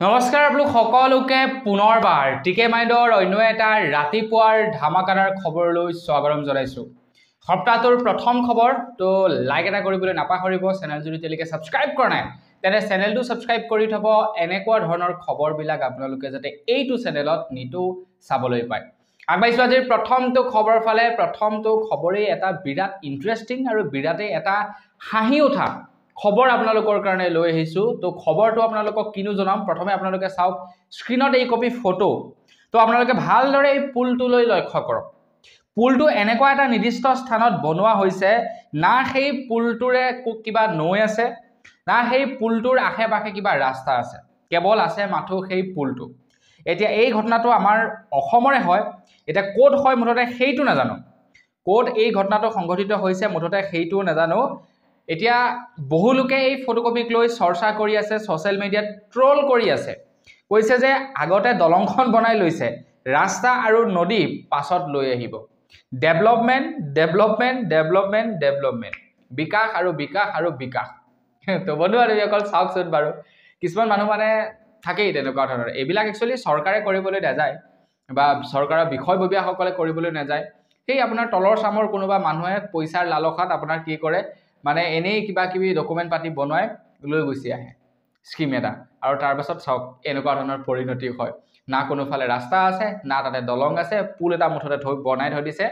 নমস্কাৰ আপোনালোক সকলোকে পুনৰবাৰ টিকে মাইণ্ডৰ অন্য এটা ৰাতিপুৱাৰ ধামাকাদাৰ খবৰলৈ স্বাগতম জনাইছো। সপ্তাহটোৰ প্ৰথম খবৰ তো লাইক এটা কৰিবলৈ নাপাহৰিব। চেনেল যদি তেলিকে সাবস্ক্ৰাইব কৰা নাই তেনে চেনেলটো সাবস্ক্ৰাইব কৰি থব। এনেকুৱা ধৰণৰ খবৰবিলাক আপোনালোকে যাতে এইটো চেনেলত নিতৌ চাবলৈ পায়। আগবাইছো আজিৰ প্ৰথমটো খবৰ ফালে। প্ৰথমটো খবৰেই এটা বিৰাট ইন্টাৰেষ্টিং আৰু বিৰাটেই এটা হাঁহি উঠা খবৰ আপোনালোকৰ কাৰণে লৈ আহিছো। তো খবৰটো আপোনালোকক কিনো জনাম। প্ৰথমে আপোনালোকে চাওক স্ক্ৰিনত এই কপি ফটো। তো আপোনালোকে ভালদৰে এই পুলটোলৈ লক্ষ্য কৰক। পুলটো এনেকুৱা এটা নিৰ্দিষ্ট স্থানত বনোৱা হৈছে, না সেই পুলটোৰে কিবা নৈ আছে, না সেই পুলটোৰ আশে-পাশে কিবা ৰাস্তা আছে, কেৱল আছে মাথো সেই পুলটো। এতিয়া এই ঘটনাটো আমাৰ অসমৰে হয়। এতিয়া ক'ত হয় মুঠতে সেইটো নাজানো, ক'ত এই ঘটনাটো সংঘটিত হৈছে মুঠতে সেইটো নাজানো। এতিয়া বহু লোকে এই ফটোকপিক লৈ চৰ্চা কৰি আছে, সোশ্যাল মিডিয়াত ট্ৰল কৰি আছে, কৈছে যে আগতে দলংখন বনাই লৈছে, ৰাস্তা আৰু নদী পাছত লৈ আহিব। ডেভেলপমেণ্ট ডেভেলপমেণ্ট ডেভেলপমেণ্ট ডেভেলপমেণ্ট, বিকাশ আৰু বিকাশ আৰু বিকাশ। তো বন্ধু আৰু অকল চাওকচোন বাৰু, কিছুমান মানুহ মানে থাকেই তেনেকুৱা ধৰণৰ। এইবিলাক একচুৱেলি চৰকাৰে কৰিবলৈ নাযায় বা চৰকাৰৰ বিষয়ববীয়াসকলে কৰিবলৈ নাযায়। সেই আপোনাৰ তলৰ চামৰ কোনোবা মানুহে পইচাৰ লালসাত আপোনাৰ কি কৰে, মানে এনেই কিবা কিবি ডকুমেণ্ট পাতি বনাই লৈ গুচি আহে স্কিম এটা, আৰু তাৰ পাছত চাওক এনেকুৱা ধৰণৰ পৰিণতি হয়। না কোনোফালে ৰাস্তা আছে, না তাতে দলং আছে, পুল এটা মুঠতে বনাই থৈ দিছে।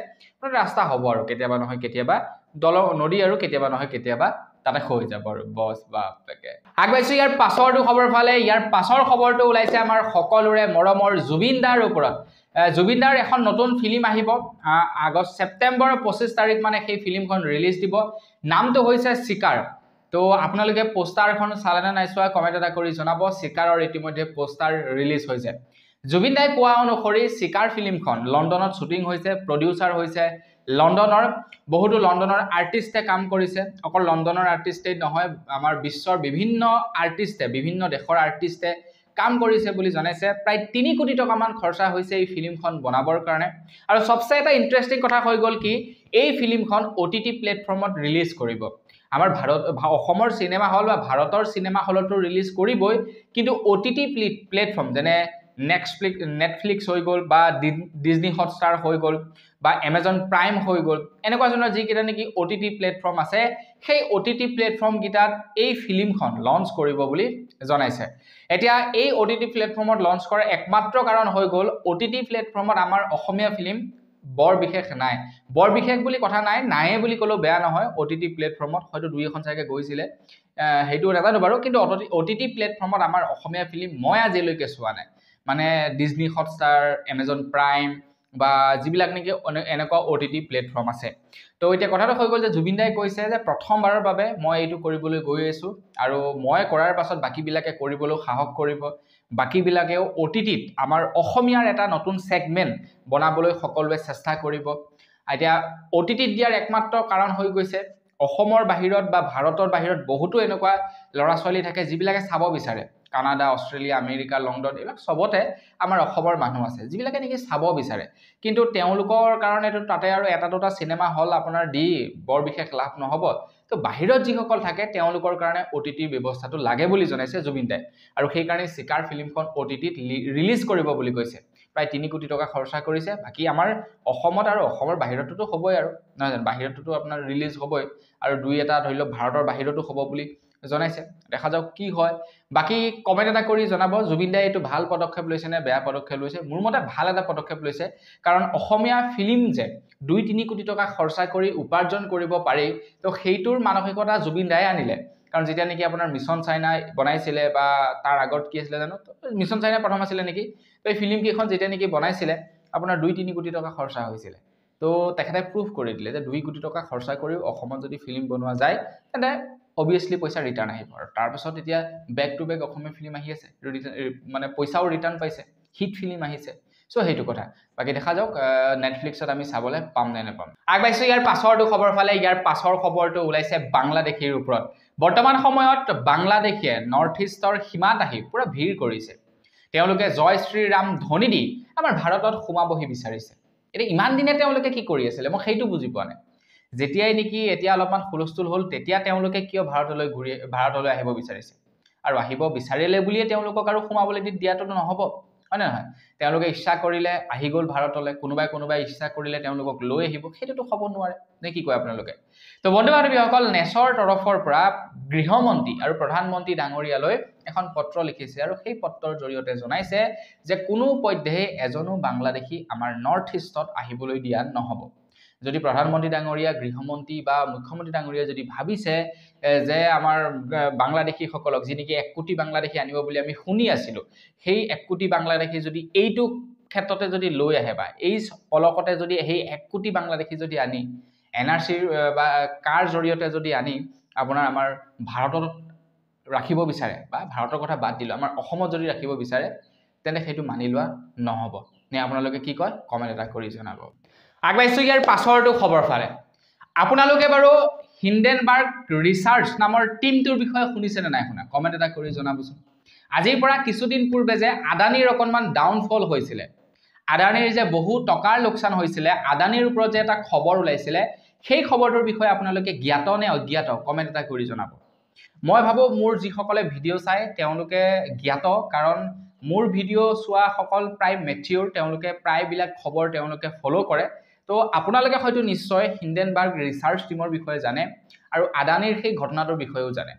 ৰাস্তা হ'ব আৰু কেতিয়াবা নহয় কেতিয়াবা, দলং নদী আৰু কেতিয়াবা নহয় কেতিয়াবা তাতে হৈ যাব আৰু বছ বাপেকে। আগবাইছো ইয়াৰ পাছৰটো খবৰ ফালে। ইয়াৰ পাছৰ খবৰটো ওলাইছে আমাৰ সকলোৰে মৰমৰ জুবিন দাৰ ওপৰত। জুবিন দাৰ এখন নতুন ফিল্ম আহিব ছেপ্টেম্বৰৰ 25 তাৰিখ মানে সেই ফিল্মখন ৰিলিজ দিব। নামটো হৈছে চিকাৰ। তো আপোনালোকে পোষ্টাৰখন চালেনে নাই চোৱা কমেণ্ট এটা কৰি জনাব। চিকাৰৰ ইতিমধ্যে পোষ্টাৰ ৰিলিজ হৈছে। জুবিন দাই কোৱা অনুসৰি চিকাৰ ফিল্মখন লণ্ডনত শ্বুটিং হৈছে, প্ৰডিউচাৰ হৈছে লণ্ডনৰ বহুতো লণ্ডনৰ আৰ্টিষ্টে কাম কৰিছে। অকল লণ্ডনৰ আৰ্টিষ্টেই নহয়, আমাৰ বিশ্বৰ বিভিন্ন আৰ্টিষ্টে, বিভিন্ন দেশৰ আৰ্টিষ্টে কাম কৰিছে বুলি জনাইছে। প্ৰায় 3 কোটি টকামান খৰচা হৈছে এই ফিল্মখন বনাবৰ কাৰণে। আৰু সবচে এটা ইণ্টাৰেষ্টিং কথা হৈ গ'ল কি, এই ফিল্মখন OTT প্লেটফৰ্মত ৰিলিজ কৰিব। আমাৰ অসমৰ চিনেমা হল বা ভাৰতৰ চিনেমা হলতো ৰিলিজ কৰিবই, কিন্তু OTT প্লেটফৰ্ম যেনে নেটফ্লিক্স হৈ গ'ল বা ডিজনি হটষ্টাৰ হৈ গ'ল বা এমাজন প্ৰাইম হৈ গ'ল, এনেকুৱা ধৰণৰ যিকেইটা নেকি OTT প্লেটফৰ্ম আছে, সেই OTT প্লেটফৰ্ম কেইটাত এই ফিল্মখন লঞ্চ কৰিব বুলি জনাইছে। এতিয়া এই OTT প্লেটফৰ্মত লঞ্চ কৰাৰ একমাত্ৰ কাৰণ হৈ গ'ল, OTT প্লেটফৰ্মত আমাৰ অসমীয়া ফিল্ম বৰ বিশেষ নাই। বৰ বিশেষ বুলি কথা নাই, নায়ে বুলি ক'লেও বেয়া নহয়। OTT প্লেটফৰ্মত হয়তো 2-এখন চাগে গৈছিলে, সেইটো নাজানো বাৰু, কিন্তু OTT প্লেটফৰ্মত আমাৰ অসমীয়া ফিল্ম মই আজিলৈকে চোৱা নাই। মানে ডিজনি হটষ্টাৰ, এমাজন প্ৰাইম বা যিবিলাক নেকি এনেকুৱা OTT প্লেটফৰ্ম আছে। তো এতিয়া কথাটো হৈ গ'ল যে জুবিন দাই কৈছে যে প্ৰথমবাৰৰ বাবে মই এইটো কৰিবলৈ গৈ আছো, আৰু মই কৰাৰ পাছত বাকীবিলাকে কৰিবলৈ সাহস কৰিব, বাকীবিলাকেও OTTত আমাৰ অসমীয়াৰ এটা নতুন ছেগমেণ্ট বনাবলৈ সকলোৱে চেষ্টা কৰিব। এতিয়া OTTত দিয়াৰ একমাত্ৰ কাৰণ হৈ গৈছে, অসমৰ বাহিৰত বা ভাৰতৰ বাহিৰত বহুতো এনেকুৱা ল'ৰা ছোৱালী থাকে যিবিলাকে চাব বিচাৰে। কানাডা, অষ্ট্ৰেলিয়া, আমেৰিকা, লণ্ডন, এইবিলাক চবতে আমাৰ অসমৰ মানুহ আছে যিবিলাকে নেকি চাব বিচাৰে, কিন্তু তেওঁলোকৰ কাৰণেতো তাতে আৰু এটা দুটা চিনেমা হল আপোনাৰ দি বৰ বিশেষ লাভ নহ'ব। তো বাহিৰত যিসকল থাকে তেওঁলোকৰ কাৰণে OTTৰ ব্যৱস্থাটো লাগে বুলি জনাইছে জুবিন দাই, আৰু সেইকাৰণে চিকাৰ ফিল্মখন OTTত ৰিলিজ কৰিব বুলি কৈছে। প্ৰায় 3 কোটি টকা খৰচা কৰিছে। বাকী আমাৰ অসমত আৰু অসমৰ বাহিৰততো হ'বই, আৰু নহয় জানো, বাহিৰততো আপোনাৰ ৰিলিজ হ'বই, আৰু 2-এটা ধৰি লওক ভাৰতৰ বাহিৰতো হ'ব বুলি জনাইছে। দেখা যাওক কি হয়। বাকী কমেণ্ট এটা কৰি জনাব জুবিন দাই এইটো ভাল পদক্ষেপ লৈছে নে বেয়া পদক্ষেপ লৈছে। মোৰ মতে ভাল এটা পদক্ষেপ লৈছে, কাৰণ অসমীয়া ফিল্ম যে 2-3 কোটি টকা খৰচা কৰি উপাৰ্জন কৰিব পাৰি, তো সেইটোৰ মানসিকতা জুবিন দাই আনিলে। কাৰণ যেতিয়া নেকি আপোনাৰ মিছন চাইনা বনাইছিলে, বা তাৰ আগত কি আছিলে জানো, মিছন চাইনা প্ৰথম আছিলে নেকি, তো এই ফিল্ম কেইখন যেতিয়া নেকি বনাইছিলে আপোনাৰ 2-3 কোটি টকা খৰচা হৈছিলে। তো তেখেতে প্ৰুভ কৰি দিলে যে 2 কোটি টকা খৰচা কৰি অসমত যদি ফিল্ম বনোৱা যায় তেন্তে অবভিয়াছলি পইচা ৰিটাৰ্ণ আহিব। আৰু তাৰপিছত এতিয়া back to back Assamese film আহি আছে, মানে পইচাও ৰিটাৰ্ণ পাইছে, হিট ফিল্ম আহিছে। চ' সেইটো কথা। বাকী দেখা যাওক নেটফ্লিক্সত আমি চাবলৈ পাম নে নাপাম। আগবাইছো ইয়াৰ পাছৰটো খবৰ ফালে। ইয়াৰ পাছৰ খবৰটো ওলাইছে বাংলাদেশীৰ ওপৰত। বৰ্তমান সময়ত বাংলাদেশীয়ে নৰ্থ ইষ্টৰ সীমাত আহি পুৰা ভিৰ কৰিছে। তেওঁলোকে জয় শ্ৰীৰাম ধ্বনি দি আমাৰ ভাৰতত সোমাবহি বিচাৰিছে। এতিয়া ইমান দিনে তেওঁলোকে কি কৰি আছিলে মই সেইটো বুজি পোৱা নাই। যেতিয়াই নেকি এতিয়া অলপমান হুলস্থুল হ'ল, তেতিয়া তেওঁলোকে কিয় ভাৰতলৈ আহিব বিচাৰিছে। আৰু আহিব বিচাৰিলে বুলিয়ে তেওঁলোকক আৰু সোমাবলৈ দিয়াটো নহ'ব, হয় নে নহয়? তেওঁলোকে ইচ্ছা কৰিলে আহি গ'ল ভাৰতলৈ, কোনোবাই ইচ্ছা কৰিলে তেওঁলোকক লৈ আহিব, সেইটোতো হ'ব নোৱাৰে, নে কি কয় আপোনালোকে? তো বন্ধু বান্ধৱীসকল, নেচৰ তৰফৰ পৰা গৃহমন্ত্ৰী আৰু প্ৰধানমন্ত্ৰী ডাঙৰীয়ালৈ এখন পত্ৰ লিখিছে আৰু সেই পত্ৰৰ জৰিয়তে জনাইছে যে কোনো পধ্যেই এজনো বাংলাদেশী আমাৰ নৰ্থ ইষ্টত আহিবলৈ দিয়া নহ'ব। যদি প্ৰধানমন্ত্ৰী ডাঙৰীয়া, গৃহমন্ত্ৰী বা মুখ্যমন্ত্ৰী ডাঙৰীয়া যদি ভাবিছে যে আমাৰ বাংলাদেশীসকলক যি নেকি 1 কোটি বাংলাদেশী আনিব বুলি আমি শুনি আছিলোঁ, সেই 1 কোটি বাংলাদেশী যদি এইটো ক্ষেত্ৰতে যদি লৈ আহে বা এই পলকতে যদি সেই 1 কোটি বাংলাদেশী যদি আনি এনআৰচিৰ বা কাৰ জৰিয়তে যদি আনি আপোনাৰ আমাৰ ভাৰতত ৰাখিব বিচাৰে বা ভাৰতৰ কথা বাদ দিলোঁ, আমাৰ অসমত যদি ৰাখিব বিচাৰে, তেন্তে সেইটো মানি লোৱা নহ'ব। নে আপোনালোকে কি কয়? কমেণ্ট এটা কৰি জনাব। আগবাঢ়িছোঁ ইয়াৰ পাছৰটো খবৰ ফালে। আপোনালোকে বাৰু হিন্ডেনবাৰ্গ ৰিচাৰ্চ নামৰ টিমটোৰ বিষয়ে শুনিছেনে নাই শুনা? কমেণ্ট এটা কৰি জনাবচোন। আজিৰ পৰা কিছুদিন পূৰ্বে যে আদানীৰ অকণমান ডাউনফল হৈছিলে, আদানীৰ যে বহু টকাৰ লোকচান হৈছিলে, আদানীৰ ওপৰত যে এটা খবৰ ওলাইছিলে, সেই খবৰটোৰ বিষয়ে আপোনালোকে জ্ঞাত নে অজ্ঞাত? কমেণ্ট এটা কৰি জনাব। মই ভাবোঁ মোৰ যিসকলে ভিডিঅ' চাই তেওঁলোকে জ্ঞাত, কাৰণ মোৰ ভিডিঅ' চোৱা সকল প্ৰায় মেচিউৰ, তেওঁলোকে প্ৰায়বিলাক খবৰ তেওঁলোকে ফ'ল' কৰে। তো আপোনালোকে হয়তো নিশ্চয় হিন্ডেনবাৰ্গ ৰিচাৰ্চ টিমৰ বিষয়ে জানে আৰু আদানীৰ সেই ঘটনাটোৰ বিষয়েও জানে।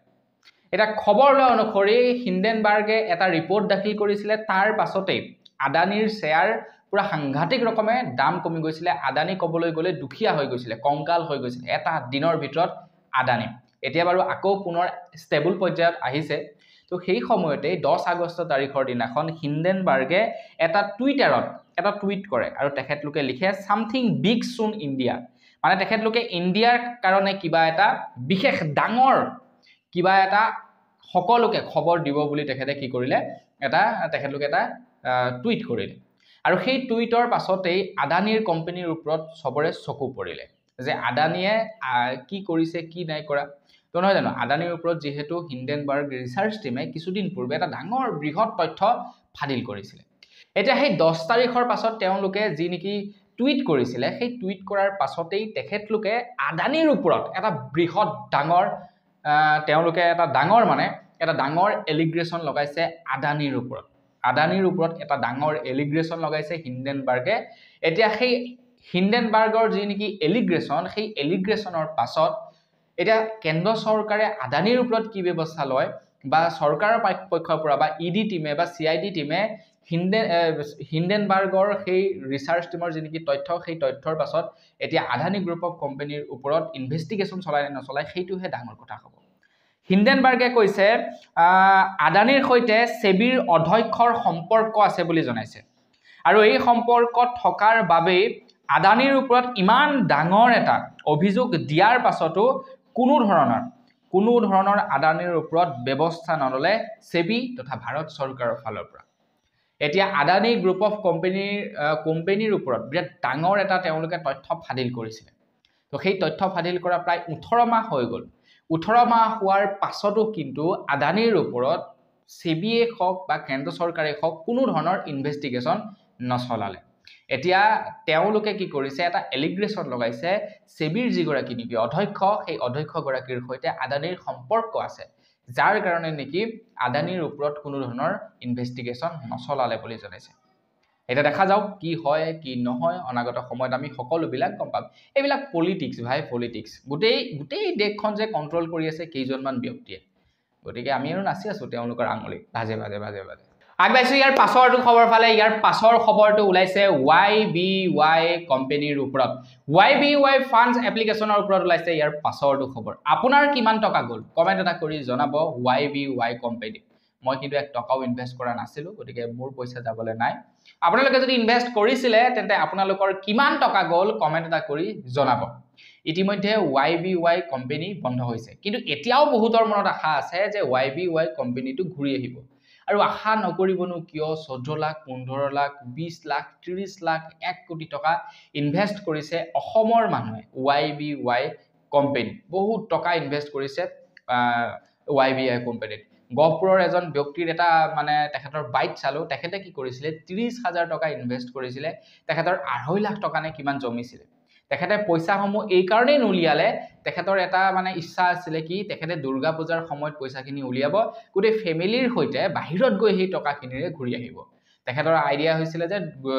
এটা খবৰ লোৱা অনুসৰি হিন্ডেনবাৰ্গে এটা ৰিপৰ্ট দাখিল কৰিছিলে, তাৰ পাছতেই আদানীৰ শ্বেয়াৰ পুৰা সাংঘাতিক ৰকমে দাম কমি গৈছিলে। আদানী ক'বলৈ গ'লে দুখীয়া হৈ গৈছিলে, কংকাল হৈ গৈছিলে এটা দিনৰ ভিতৰত আদানী। এতিয়া বাৰু আকৌ পুনৰ ষ্টেবল পৰ্যায়ত আহিছে। তো সেই সময়তে 10 আগষ্ট তাৰিখৰ দিনাখন হিন্ডেনবাৰ্গে এটা টুইটাৰত এটা টুইট কৰে আৰু তেখেতলোকে লিখে সামথিং বিগ সুন ইণ্ডিয়া, মানে তেখেতলোকে ইণ্ডিয়াৰ কাৰণে কিবা এটা বিশেষ ডাঙৰ কিবা এটা সকলোকে খবৰ দিব বুলি তেখেতে কি কৰিলে, তেখেতলোকে এটা টুইট কৰিলে। আৰু সেই টুইটৰ পাছতেই আদানীৰ কোম্পানীৰ ওপৰত সবৰে চকু পৰিলে যে আদানীয়ে কি কৰিছে কি নাই কৰা। তো নহয় জানো, আদানীৰ ওপৰত যিহেতু হিন্ডেনবাৰ্গ ৰিচাৰ্চ টিমে কিছুদিন পূৰ্বে এটা ডাঙৰ বৃহৎ তথ্য ফাদিল কৰিছিলে। এতিয়া সেই 10 তাৰিখৰ পাছত তেওঁলোকে যি নেকি টুইট কৰিছিলে, সেই টুইট কৰাৰ পাছতেই তেখেতলোকে আদানীৰ ওপৰত এটা বৃহৎ ডাঙৰ তেওঁলোকে এটা ডাঙৰ এলিগ্ৰেশ্যন লগাইছে আদানীৰ ওপৰত। আদানীৰ ওপৰত এটা ডাঙৰ এলিগ্ৰেশ্যন লগাইছে হিন্ডেনবাৰ্গে। এতিয়া সেই হিন্ডেনবাৰ্গৰ যি নেকি এলিগ্ৰেশ্যন, সেই এলিগ্ৰেশ্যনৰ পাছত এতিয়া কেন্দ্ৰ চৰকাৰে আদানীৰ ওপৰত কি ব্যৱস্থা লয় বা চৰকাৰৰ পক্ষৰ পৰা বা ইডি টিমে বা CID টিমে হিন্ডেনবাৰ্গৰ সেই ৰিচাৰ্চ টিমৰ যি নেকি তথ্য, সেই তথ্যৰ পাছত এতিয়া আদানী গ্ৰুপ অফ কোম্পানীৰ ওপৰত ইনভেষ্টিগেশ্যন চলাই নে নচলাই সেইটোহে ডাঙৰ কথা হ'ব। হিন্ডেনবাৰ্গে কৈছে আদানীৰ সৈতে সেবিৰ অধ্যক্ষৰ সম্পৰ্ক আছে বুলি জনাইছে আৰু এই সম্পৰ্কত থকাৰ বাবেই আদানীৰ ওপৰত ইমান ডাঙৰ এটা অভিযোগ দিয়াৰ পাছতো কোনো ধৰণৰ আদানীৰ ওপৰত ব্যৱস্থা নললে সেবি তথা ভাৰত চৰকাৰৰ ফালৰ পৰা। এতিয়া আদানী গ্ৰুপ অফ কোম্পানীৰ ওপৰত বিৰাট ডাঙৰ এটা তেওঁলোকে তথ্য ফাদিল কৰিছিলে। তো সেই তথ্য ফাদিল কৰা প্ৰায় 18 মাহ হৈ গ'ল। 18 মাহ হোৱাৰ পাছতো কিন্তু আদানীৰ ওপৰত সেবিয়ে হওক বা কেন্দ্ৰ চৰকাৰে হওক কোনো ধৰণৰ ইনভেষ্টিগেশ্যন নচলালে। এতিয়া তেওঁলোকে কি কৰিছে, এটা এলিগ্ৰেশ্যন লগাইছে সেবিৰ যিগৰাকী নেকি অধ্যক্ষ, সেই অধ্যক্ষগৰাকীৰ সৈতে আদানীৰ সম্পৰ্ক আছে, যাৰ কাৰণে নেকি আদানীৰ ওপৰত কোনো ধৰণৰ ইনভেষ্টিগেশ্যন নচলালে বুলি জনাইছে। এটা দেখা যাওক কি হয় কি নহয়, অনাগত সময়ত আমি সকলোবিলাক গম পাম। এইবিলাক পলিটিক্স ভাই, পলিটিক্স। গোটেই দেশখন যে কণ্ট্ৰল কৰি আছে কেইজনমান ব্যক্তিয়ে, গতিকে আমি আৰু নাচি আছো তেওঁলোকৰ আঙুলি ভাজে। আগবাঢ়িছোঁ ইয়াৰ পাছৰটো খবৰ ফালে। ইয়াৰ পাছৰ খবৰটো ওলাইছে YBY কোম্পানীৰ ওপৰত। YBY ফাণ্ডছ এপ্লিকেশ্যনৰ ওপৰত ওলাইছে ইয়াৰ পাছৰটো খবৰ। আপোনাৰ কিমান টকা গ'ল কমেণ্ট এটা কৰি জনাব। YBY কোম্পানী, মই কিন্তু 1 টকাও ইনভেষ্ট কৰা নাছিলোঁ, গতিকে মোৰ পইচা যাবলৈ নাই। আপোনালোকে যদি ইনভেষ্ট কৰিছিলে তেন্তে আপোনালোকৰ কিমান টকা গ'ল কমেণ্ট এটা কৰি জনাব। ইতিমধ্যে YBY কোম্পানী বন্ধ হৈছে, কিন্তু এতিয়াও বহুতৰ মনত আশা আছে যে YBY কোম্পানীটো ঘূৰি আহিব। আৰু আশা নকৰিবনো কিয়? 14 লাখ, 15 লাখ, 20 লাখ, 30 লাখ, 1 কোটি টকা ইনভেষ্ট কৰিছে অসমৰ মানুহে YBY কোম্পানী। বহুত টকা ইনভেষ্ট কৰিছে YBY কোম্পানীত। গহপুৰৰ এজন ব্যক্তিৰ এটা মানে তেখেতৰ বাইট চালো, তেখেতে কি কৰিছিলে 30,000 টকা ইনভেষ্ট কৰিছিলে, তেখেতৰ 2.5 লাখ টকা নে কিমান জমিছিলে। তেখেতে পইচাসমূহ এই কাৰণেই নুলিয়ালে তেখেতৰ এটা মানে ইচ্ছা আছিল কি তেখেতে দুৰ্গা পূজাৰ সময়ত পইচাখিনি উলিয়াব গোটেই ফেমিলিৰ সৈতে বাহিৰত গৈ সেই টকাখিনিৰে ঘূৰি আহিব তেখেতৰ আইডিয়া হৈছিল যে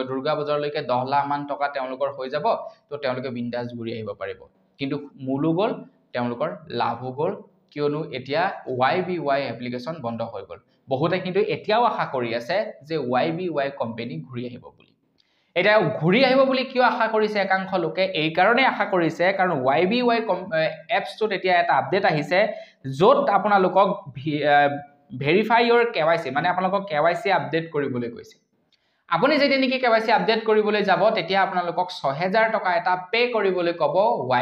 দুৰ্গা পূজাৰলৈকে 10 লাখ মান টকা তেওঁলোকৰ হৈ যাব তো তেওঁলোকে বিন্দাস ঘূৰি আহিব পাৰিব কিন্তু মূলো গ'ল তেওঁলোকৰ লাভো গ'ল কিয়নো এতিয়া YBY এপ্লিকেশন বন্ধ হৈ গ'ল বহুতে কিন্তু এতিয়াও আশা কৰি আছে যে YBY কোম্পানী ঘূৰি আহিব বুলি এটা ঘূৰি আহিব বুলি কিয় আশা কৰিছে একাংশ লোকে এই কাৰণে আশা কৰিছে কাৰণ YBY এপছটোত এতিয়া এটা আপডেট আহিছে য'ত আপোনালোকক ভেৰিফাই ইউৰ KYC মানে আপোনালোকক KYC আপডেট কৰিবলৈ কৈছে আপুনি যেতিয়া নেকি KYC আপডেট কৰিবলৈ যাব তেতিয়া আপোনালোকক 6000 টকা এটা পে কৰিবলৈ ক'ব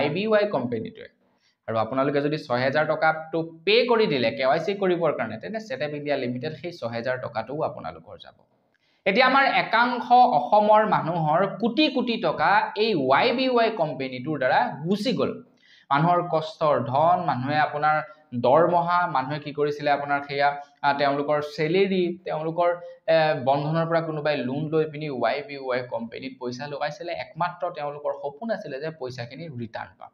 YBY কোম্পানীটোৱে আৰু আপোনালোকে যদি 6000 টকাটো পে কৰি দিলে KYC কৰিবৰ কাৰণে তেনে সেটআপ ইণ্ডিয়া লিমিটেড সেই 6000 টকাটো আপোনালোকৰ যাব এতিয়া আমাৰ একাংশ অসমৰ মানুহৰ কোটি কোটি টকা এই YBY কোম্পানীটোৰ দ্বাৰা গুচি গ'ল মানুহৰ কষ্টৰ ধন মানুহে আপোনাৰ দৰমহা মানুহে কি কৰিছিলে আপোনাৰ খেয়া তেওঁলোকৰ সেলেৰি তেওঁলোকৰ বন্ধনৰ পৰা কোনোবাই লোন লৈ পিনি YBY কোম্পানীত পইচা লগাইছিল একমাত্ৰ তেওঁলোকৰ সপোন আছিল যে পইচাখিনি ৰিটাৰ্ণ পাম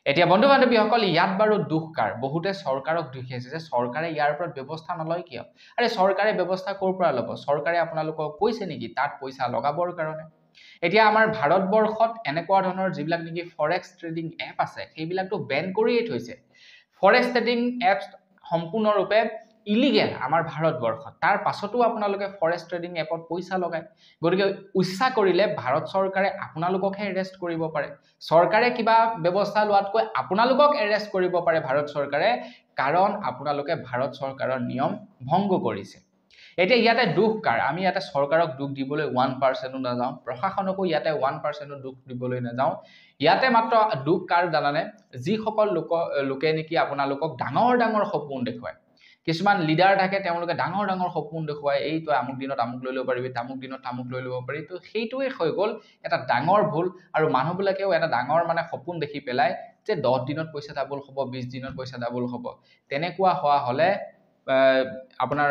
এতিয়া বন্ধু বান্ধৱীসকল ইয়াত বাৰু দুখ কাৰ বহুতে চৰকাৰক দুখিছে যে চৰকাৰে ইয়াৰ ওপৰত ব্যৱস্থা নলয় কিয় আৰে চৰকাৰে ব্যৱস্থা কৰ পৰা ল'ব চৰকাৰে আপোনালোকক কৈছে নেকি তাত পইচা লগাবৰ কাৰণে এতিয়া আমাৰ ভাৰতবৰ্ষত এনেকুৱা ধৰণৰ যিবিলাক নেকি ফৰেক্স ট্ৰেডিং এপ আছে সেইবিলাকটো বেন কৰিয়ে থৈছে ফৰেক্স ট্ৰেডিং এপছ সম্পূৰ্ণৰূপে ইলিগেল আমাৰ ভাৰতবৰ্ষত তাৰ পাছতো আপোনালোকে ফৰেক্স ট্ৰেডিং এপত পইচা লগায় গতিকে উচ্চা কৰিলে ভাৰত চৰকাৰে আপোনালোককহে এৰেষ্ট কৰিব পাৰে চৰকাৰে কিবা ব্যৱস্থা লোৱাতকৈ আপোনালোকক এৰেষ্ট কৰিব পাৰে ভাৰত চৰকাৰে কাৰণ আপোনালোকে ভাৰত চৰকাৰৰ নিয়ম ভংগ কৰিছে এতিয়া ইয়াতে দুখ কাৰ আমি ইয়াতে চৰকাৰক দুখ দিবলৈ 1% নাযাওঁ প্ৰশাসনকো ইয়াতে 1% দুখ দিবলৈ নাযাওঁ ইয়াতে মাত্ৰ দুখ কাৰ জানানে যি সকল লোকে নেকি আপোনালোকক ডাঙৰ ডাঙৰ সপোন দেখুৱায় কিছুমান লিডাৰ থাকে তেওঁলোকে ডাঙৰ ডাঙৰ সপোন দেখুৱায় এই তো আমুক দিনত আমুক লৈ ল'ব পাৰিবি তামুক দিনত তামুক লৈ ল'ব পাৰি তো সেইটোৱে হৈ গ'ল এটা ডাঙৰ ভুল আৰু মানুহবিলাকেও এটা ডাঙৰ মানে সপোন দেখি পেলাই যে 10 দিনত পইচা ডাবল হ'ব 20 দিনত পইচা ডাবল হ'ব তেনেকুৱা হোৱা হলে আপোনাৰ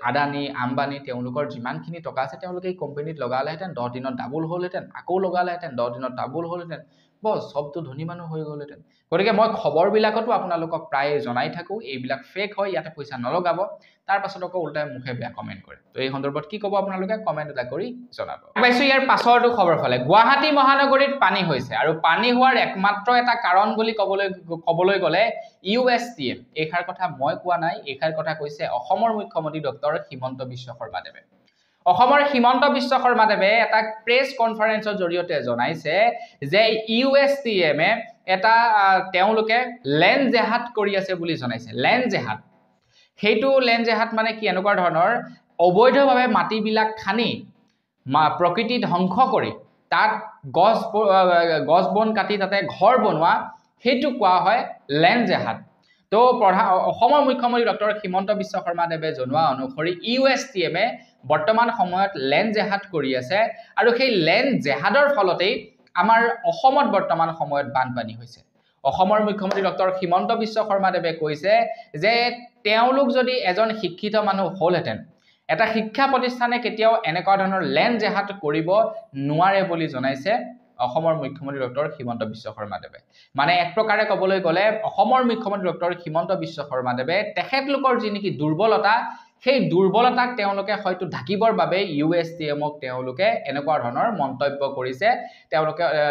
আদানি আম্বানি তেওঁলোকৰ যিমানখিনি টকা আছে তেওঁলোকে এই কোম্পানীত লগালেহেঁতেন 10 দিনত ডাবল হ'লহেঁতেন আকৌ লগালেহেঁতেন 10 দিনত ডাবল হ'লহেঁতেন বস সবটো ধনী মানুহ হৈ গ'লহেঁতেন গতিকে মই খবৰবিলাকতো আপোনালোকক প্ৰায় জনাই থাকো এইবিলাক ফেক হয় ইয়াতে পইচা নলগাব তাৰ পাছত আকৌ উল্টাই মুখে বেয়া কমেন্ট কৰে তো এই সন্দৰ্ভত কি ক'ব আপোনালোকে কমেন্ট এটা কৰি জনাব পাইছো ইয়াৰ পাছৰটো খবৰ ফালে গুৱাহাটী মহানগৰীত পানী হৈছে আৰু পানী হোৱাৰ একমাত্ৰ এটা কাৰণ বুলি ক'বলৈ গ'লে USTM এইখাৰ কথা মই কোৱা নাই এইখাৰ কথা কৈছে অসমৰ মুখ্যমন্ত্ৰী ডক্টৰ হিমন্ত বিশ্ব শৰ্মাদেৱে অসমৰ হিমন্ত বিশ্ব শৰ্মাদেৱে এটা প্ৰেছ কনফাৰেন্সৰ জৰিয়তে জনাইছে যে USTM এটা তেওঁলোকে লেন জেহাদ কৰি আছে বুলি জনাইছে লেন জেহাদ হেতু লেন জেহাদ মানে কি এনেকুৱা ধৰণৰ অবৈধভাৱে মাটিবিলাক খানি প্ৰকৃতি ধ্বংস কৰি তাত গছ বন কাটি তাতে ঘৰ বনোৱা হেতু কোৱা হয় লেন জেহাদ তো অসমৰ মুখ্যমন্ত্ৰী ডক্টৰ হিমন্ত বিশ্ব শৰ্মাদেৱে জনোৱা অনুসৰি USTM বৰ্তমান সময়ত লেন জেহাদ কৰি আছে আৰু সেই লেন জেহাদৰ ফলতেই আমাৰ অসমত বৰ্তমান সময়ত বানপানী হৈছে অসমৰ মুখ্যমন্ত্ৰী ডক্টৰ হিমন্ত বিশ্ব শৰ্মাদেৱে কৈছে যে তেওঁলোক যদি এজন শিক্ষিত মানুহ হ'লহেঁতেন এটা শিক্ষা প্ৰতিষ্ঠানে কেতিয়াও এনেকুৱা ধৰণৰ লেন জেহাদ কৰিব নোৱাৰে বুলি জনাইছে অসমৰ মুখ্যমন্ত্ৰী ডক্টৰ হিমন্ত বিশ্ব শৰ্মাদেৱে মানে এক প্ৰকাৰে ক'বলৈ গ'লে অসমৰ মুখ্যমন্ত্ৰী ডক্টৰ হিমন্ত বিশ্ব শৰ্মাদেৱে তেখেতলোকৰ যি নেকি দুৰ্বলতা সেই দুৰ্বলতাক তেওঁলোকে হয়তো ঢাকিবৰ বাবে USTMক তেওঁলোকে এনেকুৱা ধৰণৰ মন্তব্য কৰিছে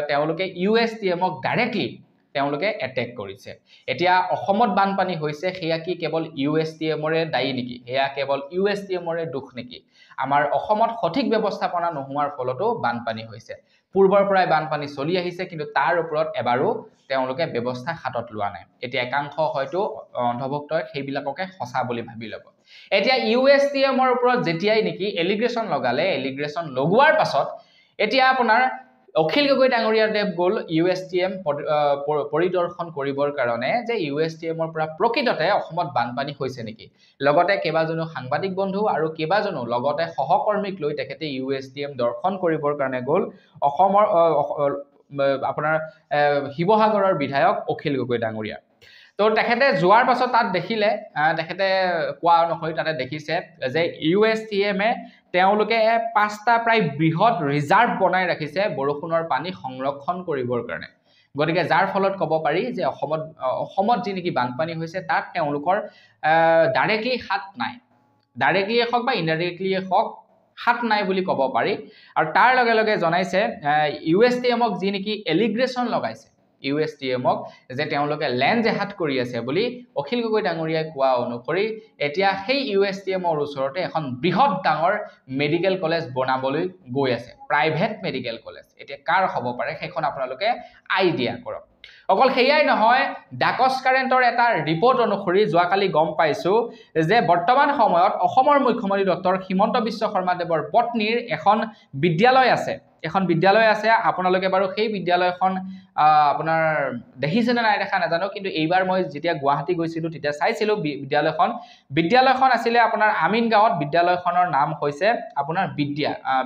তেওঁলোকে USTMক ডাইৰেক্টলি তেওঁলোকে এটেক কৰিছে এতিয়া অসমত বানপানী হৈছে হেয়া কি কেৱল USTMৰে দায়ী নেকি হেয়া কেৱল USTMৰে দুখ নেকি আমাৰ অসমত সঠিক ব্যৱস্থাপনা নোহোৱাৰ ফলতো বানপানী হৈছে পূৰ্বৰ পৰাই বানপানী চলি আহিছে কিন্তু তাৰ ওপৰত এবাৰো তেওঁলোকে ব্যৱস্থা হাতত লোৱা নাই এতিয়া একাংশ হয়তো অন্ধভক্তই সেইবিলাককে সঁচা বুলি ভাবি ল'ব এতিয়া USTMৰ ওপৰত যেতিয়াই নেকি এলিগ্ৰেশন লগালে এলিগ্ৰেশন লগোৱাৰ পাছত এতিয়া আপোনাৰ অখিল গগৈ ডাঙৰীয়াদেৱ গ'ল USTM পৰিদৰ্শন কৰিবৰ কাৰণে যে USTMৰ পৰা প্ৰকৃততে অসমত বানপানী হৈছে নেকি লগতে কেইবাজনো সাংবাদিক বন্ধু আৰু কেইবাজনো লগতে সহকৰ্মীক লৈ তেখেতে USTM দৰ্শন কৰিবৰ কাৰণে গ'ল অসমৰ আপোনাৰ শিৱসাগৰৰ বিধায়ক অখিল গগৈ ডাঙৰীয়া তো তেখেতে যোৱাৰ পাছত তাত দেখিলে তেখেতে কোৱা অনুসৰি তাতে দেখিছে যে USTM তেওঁলোকে 5টা প্ৰায় বৃহৎ ৰিজাৰ্ভ বনাই ৰাখিছে বৰষুণৰ পানী সংৰক্ষণ কৰিবৰ কাৰণে গতিকে যাৰ ফলত ক'ব পাৰি যে অসমত যি নেকি বানপানী হৈছে তাত তেওঁলোকৰ ডাইৰেক্টলি হাত নাই ডাইৰেক্টলি হওক বা ইনডাইৰেক্টলি হওক হাত নাই বুলি ক'ব পাৰি আৰু তাৰ লগে লগে জনাইছে USTMক যি নেকি এলিগ্ৰেশ্যন লগাইছে USTMক যে তেওঁলোকে লেণ্ড জেহাদ কৰি আছে বুলি অখিল গগৈ ডাঙৰীয়াই কোৱা অনুসৰি এতিয়া সেই USTMৰ ওচৰতে এখন বৃহৎ ডাঙৰ মেডিকেল কলেজ বনাবলৈ গৈ আছে প্ৰাইভেট মেডিকেল কলেজ এতিয়া কাৰ হ'ব পাৰে সেইখন আপোনালোকে আইডিয়া কৰক অকল সেইয়াই নহয় ডাকচ কাৰেণ্টৰ এটা ৰিপৰ্ট অনুসৰি যোৱাকালি গম পাইছো যে বৰ্তমান সময়ত অসমৰ মুখ্যমন্ত্ৰী ডক্টৰ হিমন্ত বিশ্ব শৰ্মাদেৱৰ পত্নীৰ এখন বিদ্যালয় আছে আপোনালোকে বাৰু সেই বিদ্যালয়খন আপোনাৰ দেখিছে নে নাই দেখা নাজানো কিন্তু এইবাৰ মই যেতিয়া গুৱাহাটী গৈছিলো তেতিয়া চাইছিলো বিদ্যালয়খন আছিলে আপোনাৰ আমিন গাঁৱত বিদ্যালয়খনৰ নাম হৈছে আপোনাৰ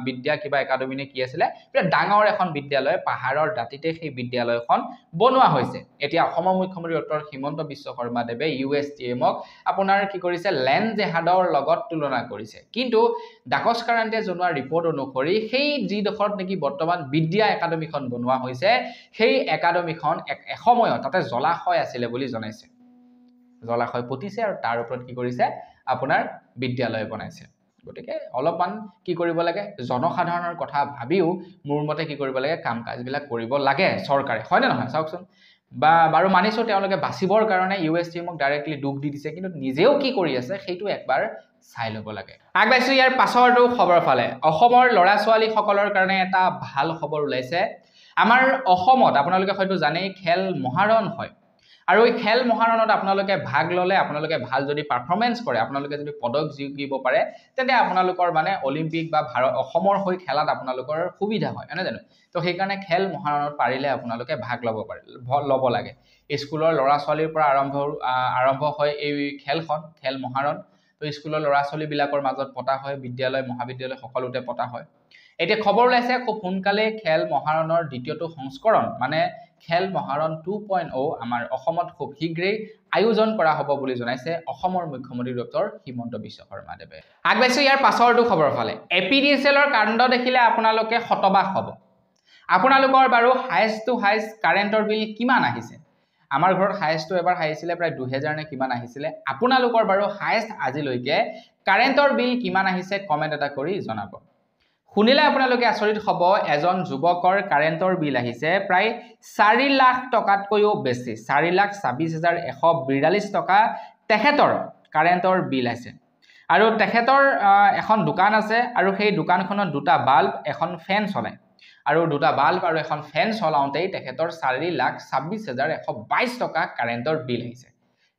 বিদ্যা কিবা একাডেমী নে কি আছিলে এটা ডাঙৰ এখন বিদ্যালয় পাহাৰৰ দাঁতিতে সেই বিদ্যালয়খন বনোৱা হৈছে এতিয়া অসমৰ মুখ্যমন্ত্ৰী ডক্টৰ হিমন্ত বিশ্ব শৰ্মাদেৱে USTMক আপোনাৰ কি কৰিছে লেণ্ড জেহাদৰ লগত তুলনা কৰিছে কিন্তু ডাকচ কাৰেণ্টে জনোৱা ৰিপৰ্ট অনুসৰি সেই যিডোখৰত নেকি বৰ্তমান বিদ্যা একাডেমীখন বনোৱা হৈছে সেই একাডেমীখন এসময়ত তাতে জলাশয় আছিলে বুলি জনাইছে জলাশয় পুতিছে আৰু তাৰ ওপৰত কি কৰিছে আপোনাৰ বিদ্যালয় বনাইছে গতিকে অলপমান কি কৰিব লাগে জনসাধাৰণৰ কথা ভাবিও মোৰ মতে কি কৰিব লাগে কাম কাজবিলাক কৰিব লাগে চৰকাৰে হয় নে নহয় চাওকচোন বা বাৰু মানিছো তেওঁলোকে বাচিবৰ কাৰণে USTMক ডাইৰেক্টলি দুখ দি দিছে কিন্তু নিজেও কি কৰি আছে সেইটো একবাৰ চাই ল'ব লাগে আগবাইছো ইয়াৰ পাছৰটো খবৰ ফালে অসমৰ ল'ৰা ছোৱালী সকলৰ কাৰণে এটা ভাল খবৰ ওলাইছে আমাৰ অসমত আপোনালোকে হয়তো জানেই খেল মহাৰণ হয় আৰু এই খেল মহাৰণত আপোনালোকে ভাগ ললে আপোনালোকে ভাল যদি পাৰফৰমেন্স কৰে আপোনালোকে যদি পদক জিকিব পাৰে তেন্তে আপোনালোকৰ মানে অলিম্পিক বা অসমৰ হৈ খেলাত আপোনালোকৰ সুবিধা হয় এনে জানো তো সেই কাৰণে খেল মহাৰণত পাৰিলে আপোনালোকে ভাগ ল'ব লাগে স্কুলৰ ল'ৰা ছোৱালীৰ পৰা আৰম্ভ হয় এই খেল মহাৰণ তো স্কুলৰ ল'ৰা ছোৱালী বিলাকৰ মাজত পতা হয় বিদ্যালয় মহাবিদ্যালয় সকলোতে পতা হয় এতিয়া খবৰ ওলাইছে খুব সোনকালে খেল মহাৰণৰ দ্বিতীয়টো সংস্কৰণ মানে খেল মহাৰণ 2.0 আমাৰ অসমত খুব শীঘ্ৰেই আয়োজন কৰা হ'ব বুলি জনাইছে অসমৰ মুখ্যমন্ত্ৰী ডক্টৰ হিমন্ত বিশ্ব শৰ্মাদেৱে আগবাইছো ইয়াৰ পাছৰটো খবৰ ফালে APDCLৰ কাণ্ড দেখিলে আপোনালোকে হতবাক হ'ব আপোনালোকৰ বাৰু হাইষ্ট টু হাইষ্ট কাৰেণ্টৰ বিল কিমান আহিছে আমাৰ ঘৰত হাইষ্টটো এবাৰ আহিছিলে প্ৰায় 2000 নে কিমান আহিছিলে আপোনালোকৰ বাৰু হাইষ্ট আজিলৈকে কাৰেণ্টৰ বিল কিমান আহিছে কমেন্ট এটা কৰি জনাব শুনিলে আপোনালোকে আচৰিত হ'ব এজন যুৱকৰ কাৰেণ্টৰ বিল আহিছে প্ৰায় 4 লাখ টকাতকৈও বেছি 4,26,142 টকা তেখেতৰ কাৰেণ্টৰ বিল আছে আৰু তেখেতৰ এখন দোকান আছে আৰু সেই দোকানখনত দুটা বাল্ব এখন ফেন চলায় আৰু দুটা বাল্ব আৰু এখন ফেন চলাওঁতেই তেখেতৰ 4,26,122 টকা কাৰেণ্টৰ বিল আহিছে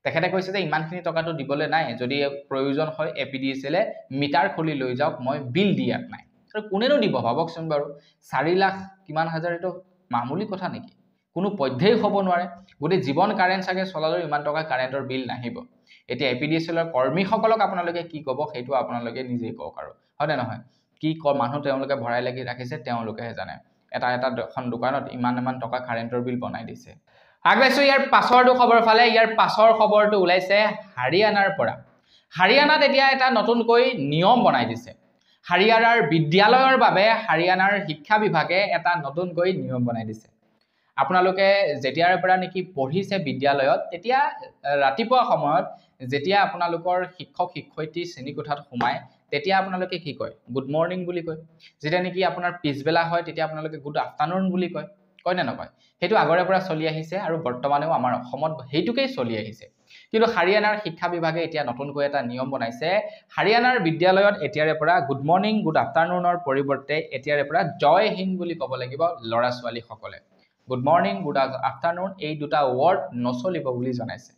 তেখেতে কৈছে যে ইমানখিনি টকাটো দিবলৈ নাই যদি প্ৰয়োজন হয় APDCL মিটাৰ খুলি লৈ যাওক মই বিল দিয়াত নাই আৰু কোনেনো দিব ভাবকচোন বাৰু 4 লাখ কিমান হাজাৰ এটো মামুলি কথা নেকি কোনো পধ্যেই হ'ব নোৱাৰে গতি জীৱন কাৰেণ্ট চাগে চলালৈ ইমান টকা কাৰেণ্টৰ বিল নাহিব এতিয়া APDCLৰ কৰ্মীসকলক আপোনালোকে কি ক'ব সেইটো আপোনালোকে নিজেই কওক আৰু হয় নহয় কি মানুহ তেওঁলোকে ভৰাই লাগি ৰাখিছে তেওঁলোকেহে জানে এটা এখন দোকানত ইমান টকা কাৰেণ্টৰ বিল বনাই দিছে আগবাইছো ইয়াৰ পাছৰটো খবৰ ফালে ইয়াৰ পাছৰ খবৰটো ওলাইছে হাৰিয়ানাৰ পৰা হাৰিয়ানাত এতিয়া এটা নতুনকৈ নিয়ম বনাই দিছে হাৰিয়ানাৰ বিদ্যালয়ৰ বাবে হাৰিয়ানাৰ শিক্ষা বিভাগে এটা নতুনকৈ নিয়ম বনাই দিছে আপোনালোকে যেতিয়াৰ পৰা নেকি পঢ়িছে বিদ্যালয়ত তেতিয়া ৰাতিপুৱা সময়ত যেতিয়া আপোনালোকৰ শিক্ষক শিক্ষয়িত্ৰী শ্ৰেণীকোঠাত সোমায় তেতিয়া আপোনালোকে কি কয় গুড মৰ্নিং বুলি কয় যেতিয়া নেকি আপোনাৰ পিছবেলা হয় তেতিয়া আপোনালোকে গুড আফটাৰনুন বুলি কয় নে নকয় সেইটো আগৰে পৰা চলি আহিছে আৰু বৰ্তমানেও আমাৰ অসমত হেইটোকেই চলি আহিছে কিন্তু হাৰিয়ানাৰ শিক্ষা বিভাগে এতিয়া নতুনকৈ এটা নিয়ম বনাইছে হাৰিয়ানাৰ বিদ্যালয়ত এতিয়াৰে পৰা গুড মৰ্নিং গুড আফটাৰনুনৰ পৰিৱৰ্তে এতিয়াৰে পৰা জয় হিন্দ বুলি ক'ব লাগিব ল'ৰা ছোৱালী সকলে গুড মৰ্নিং গুড আফটাৰনুন এই দুটা ৱৰ্ড নচলিব বুলি জনাইছে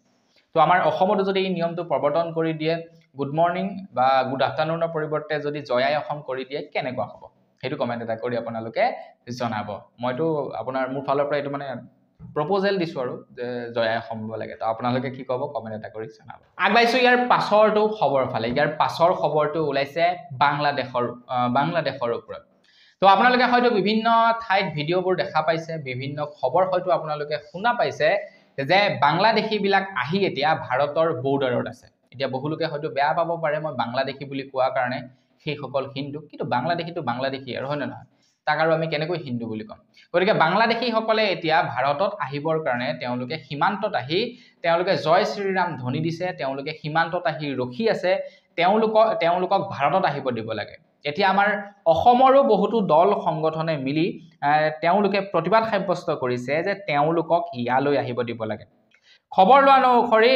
তো আমাৰ অসমতো যদি এই নিয়মটো প্ৰৱৰ্তন কৰি দিয়ে গুড মৰ্নিং বা গুড আফটাৰনুনৰ পৰিৱৰ্তে যদি জয়াই অসম কৰি দিয়ে কেনেকুৱা হ'ব হেতু কমেন্ট এটা কৰি আপোনালোকে জনাব মইতো আপোনাৰ মোৰ ফালৰ পৰা এটো মানে প্ৰপ'জাল দিছো আৰু যে জয়াই অসম হ'ব লাগে তো আপোনালোকে কি ক'ব কমেন্ট এটা কৰি জনাব আগবাইছো ইয়াৰ পাছৰটো খবৰ ফালে ইয়াৰ পাছৰ খবৰটো ওলাইছে বাংলাদেশৰ ওপৰত তো আপোনালোকে হয়তো বিভিন্ন ঠাইত ভিডিঅ'বোৰ দেখা পাইছে বিভিন্ন খবৰ হয়তো আপোনালোকে শুনা পাইছে যে বাংলাদেশীবিলাক আহি এতিয়া ভাৰতৰ বৰ্ডাৰত আছে এতিয়া বহু লোকে হয়তো বেয়া পাব পাৰে মই বাংলাদেশী বুলি কোৱাৰ কাৰণে সেইসকল হিন্দু কিন্তু বাংলাদেশীটো বাংলাদেশী আৰু হয় নে নহয় তাক আৰু আমি কেনেকৈ হিন্দু বুলি কম গতিকে বাংলাদেশীসকলে এতিয়া ভাৰতত আহিবৰ কাৰণে তেওঁলোকে সীমান্তত আহি তেওঁলোকে জয় শ্ৰীৰাম ধ্বনি দিছে তেওঁলোকে সীমান্তত আহি ৰখি আছে তেওঁলোকক ভাৰতত আহিব দিব লাগে এতিয়া আমাৰ অসমৰো বহুতো দল সংগঠনে মিলি তেওঁলোকে প্ৰতিবাদ সাব্যস্ত কৰিছে যে তেওঁলোকক ইয়ালৈ আহিব দিব লাগে খবৰ লোৱা অনুসৰি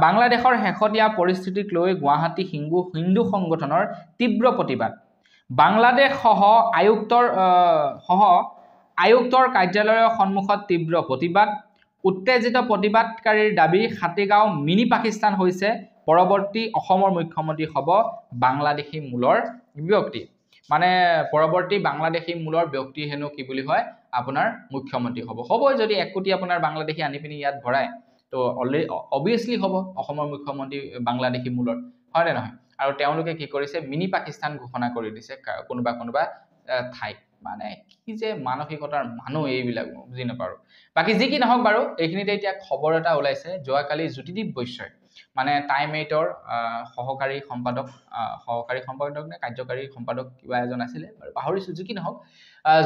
বাংলাদেশৰ শেহতীয়া পৰিস্থিতিক লৈ গুৱাহাটী হিন্দু সংগঠনৰ তীব্ৰ প্ৰতিবাদ বাংলাদেশ সহ আয়ুক্তৰ কাৰ্যালয়ৰ সন্মুখত তীব্ৰ প্ৰতিবাদ উত্তেজিত প্ৰতিবাদকাৰীৰ দাবী হাতীগাঁও মিনি পাকিস্তান হৈছে পৰৱৰ্তী অসমৰ মুখ্যমন্ত্ৰী হ'ব বাংলাদেশী মূলৰ ব্যক্তি মানে পৰৱৰ্তী বাংলাদেশী মূলৰ ব্যক্তি হেনো কি বুলি হয় আপোনাৰ মুখ্যমন্ত্ৰী হ'ব যদি 1 কোটি আপোনাৰ বাংলাদেশী আনি পিনি ইয়াত ভৰাই তো অলৰেডি অবভিয়াছলি হ'ব অসমৰ মুখ্যমন্ত্ৰী বাংলাদেশী মূলৰ হয় নে নহয় আৰু তেওঁলোকে কি কৰিছে মিনি পাকিস্তান ঘোষণা কৰি দিছে কোনোবা ঠাইত মানে কি যে মানসিকতাৰ মানুহ এইবিলাক বুজি নাপাৰো বাকি যি কি নহওক বাৰু এইখিনিতে এতিয়া খবৰ এটা ওলাইছে যোৱাকালি জ্যোতিদীপ বৈশ্যই মানে টাইম 8ৰ সহকাৰী সম্পাদক নে কাৰ্যকাৰী সম্পাদক কিবা এজন আছিল বাৰু পাহৰিছো যি কি নহওক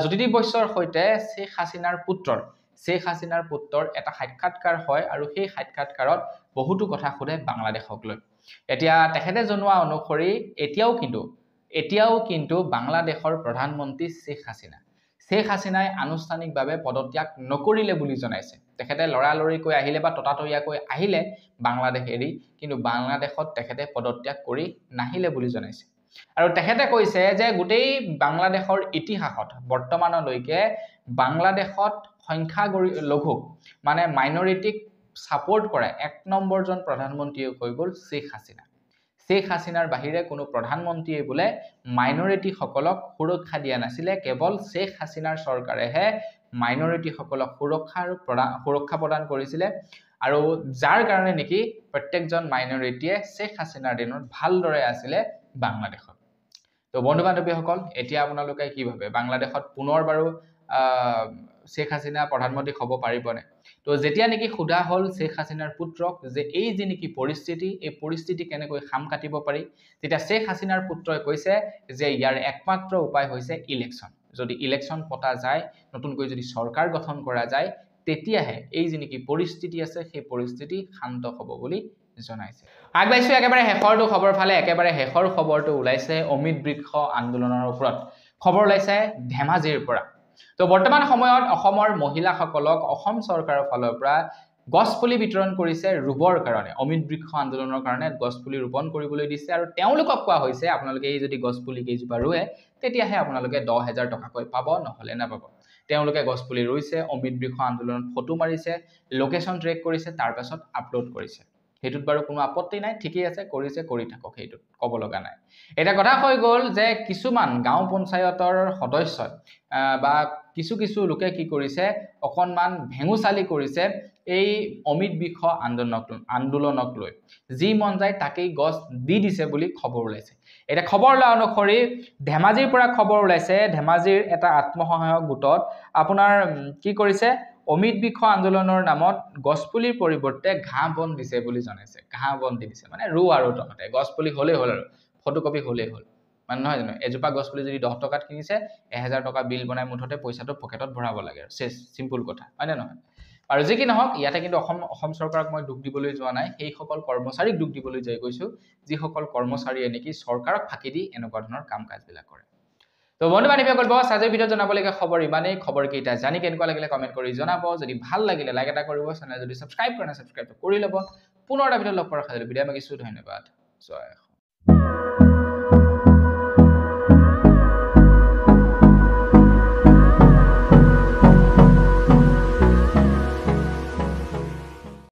জ্যোতিদীপ বৈশ্যৰ সৈতে শেখ হাছিনাৰ পুত্ৰৰ এটা সাক্ষাৎকাৰ হয় আৰু সেই সাক্ষাৎকাৰত বহুতো কথা সোধে বাংলাদেশক লৈ এতিয়া তেখেতে জনোৱা অনুসৰি এতিয়াও কিন্তু বাংলাদেশৰ প্ৰধানমন্ত্ৰী শেখ হাছিনাই আনুষ্ঠানিকভাৱে পদত্যাগ নকৰিলে বুলি জনাইছে তেখেতে লৰালৰিকৈ আহিলে বা ততাতৈয়াকৈ আহিলে বাংলাদেশ এৰি কিন্তু বাংলাদেশত তেখেতে পদত্যাগ কৰি নাহিলে বুলি জনাইছে আৰু তেখেতে কৈছে যে গোটেই বাংলাদেশৰ ইতিহাসত বৰ্তমানলৈকে বাংলাদেশত সংখ্যালঘুক মানে মাইনৰিটিক সাপোৰ্ট কৰা 1 নম্বৰজন প্ৰধানমন্ত্ৰী হৈ গ'ল শেখ হাছিনাৰ বাহিৰে কোনো প্ৰধানমন্ত্ৰীয়ে বোলে মাইনৰিটি সকলক সুৰক্ষা দিয়া নাছিলে কেৱল শেখ হাছিনাৰ চৰকাৰেহে মাইনৰিটি সকলক সুৰক্ষা প্ৰদান কৰিছিলে আৰু যাৰ কাৰণে নেকি প্ৰত্যেকজন মাইনৰিটিয়ে শেখ হাছিনাৰ দিনত ভালদৰে আছিলে বাংলাদেশত তো বন্ধু বান্ধৱীসকল এতিয়া আপোনালোকে কি ভাবে বাংলাদেশত পুনৰ বাৰু শেখ হাছিনা প্ৰধানমন্ত্ৰী হ'ব পাৰিবনে তো যেতিয়া নেকি খুদা হল শেখ হাছিনাৰ পুত্ৰক যে এই যে নেকি পৰিস্থিতি কেনেকৈ খাম কাটিব পাৰি তেতিয়া শেখ হাছিনাৰ পুত্ৰই কৈছে যে ইয়াৰ একমাত্ৰ উপায় হৈছে ইলেকশন যদি ইলেকশন পতা যায় নতুনকৈ যদি চৰকাৰ গঠন কৰা যায় তেতিয়াহে এই যে নেকি পৰিস্থিতি আছে সেই পৰিস্থিতি শান্ত হ'ব বুলি জনাইছে আগবাইছো একেবাৰে শেষৰটো খবৰ ফালে একেবাৰে শেষৰ খবৰটো ওলাইছে অমিত বৃক্ষ আন্দোলনৰ ওপৰত খবৰ ওলাইছে ধেমাজিৰ পৰা তো বৰ্তমান সময়ত অসমৰ মহিলাসকলক অসম চৰকাৰৰ ফালৰ পৰা গছপুলি বিতৰণ কৰিছে ৰুবৰ কাৰণে অমিত বৃক্ষ আন্দোলনৰ কাৰণে গছপুলি ৰোপণ কৰিবলৈ দিছে আৰু তেওঁলোকক কোৱা হৈছে আপোনালোকে এই যদি গছপুলি কেইজোপা ৰুৱে তেতিয়াহে আপোনালোকে 10,000 টকাকৈ পাব নহলে নাপাব তেওঁলোকে গছপুলি ৰুইছে অমিত বৃক্ষ আন্দোলনত ফটো মাৰিছে লোকেশন ট্ৰেক কৰিছে তাৰ পাছত আপলোড কৰিছে হেতুত বাৰু কোনো আপত্তি নাই ঠিকই আছে কৰিছে কৰি থাকক হেতুত ক'ব লগা নাই এটা কথা হৈ গ'ল যে কিছুমান গাঁও পঞ্চায়তৰ সদস্য বা কিছু লোকে কি কৰিছে অকনমান ভেঙুচালি কৰিছে এই অমিত বৃক্ষ আন্দোলনক লৈ যি মন যায় তাকেই গছ দি দিছে বুলি খবৰ ওলাইছে এটা খবৰ লোৱা অনুসৰি ধেমাজিৰ পৰা খবৰ ওলাইছে ধেমাজিৰ এটা আত্মসহায়ক গোটত আপোনাৰ কি কৰিছে অমিত বৃক্ষ আন্দোলনৰ নামত গছপুলিৰ পৰিৱৰ্তে ঘাঁহ বন দিছে বুলি জনাইছে ঘাঁহ বন দি দিছে মানে ৰু আৰু তহতে গছপুলি হ'লেই হ'ল আৰু ফটোকপি হ'লেই হ'ল মানে নহয় জানো এজোপা গছপুলি যদি 10 টকাত কিনিছে 1000 টকা বিল বনাই মুঠতে পইচাটো পকেটত ভৰাব লাগে আৰু সিম্পল কথা হয় না নহয় আৰু যি কি নহওক ইয়াতে কিন্তু অসম চৰকাৰক মই দুখ দিবলৈ যোৱা নাই এই সকল কৰ্মচাৰীক দুখ দিবলৈ যাই গৈছো যি সকল কৰ্মচাৰীয়ে নেকি চৰকাৰক ফাঁকি দি এনেকুৱা ধৰণৰ কাম কাজবিলাক কৰে তো বন্ধু বান্ধৱীসকল বস আজিৰ ভিডিঅ' জনাবলগীয়া খবৰ ইমানেই খবৰ কেইটা জানি কেনেকুৱা লাগিলে কমেন্ট কৰি জনাব যদি ভাল লাগিলে লাইক এটা কৰিব চেনেল যদি সাবস্ক্ৰাইব কৰা নাই সাবস্ক্ৰাইব কৰি ল'ব পুনৰ এটা ভিডিঅ' লগ পোৱাৰ আশা কৰিলো বিদায় মাগিছো ধন্যবাদ জয়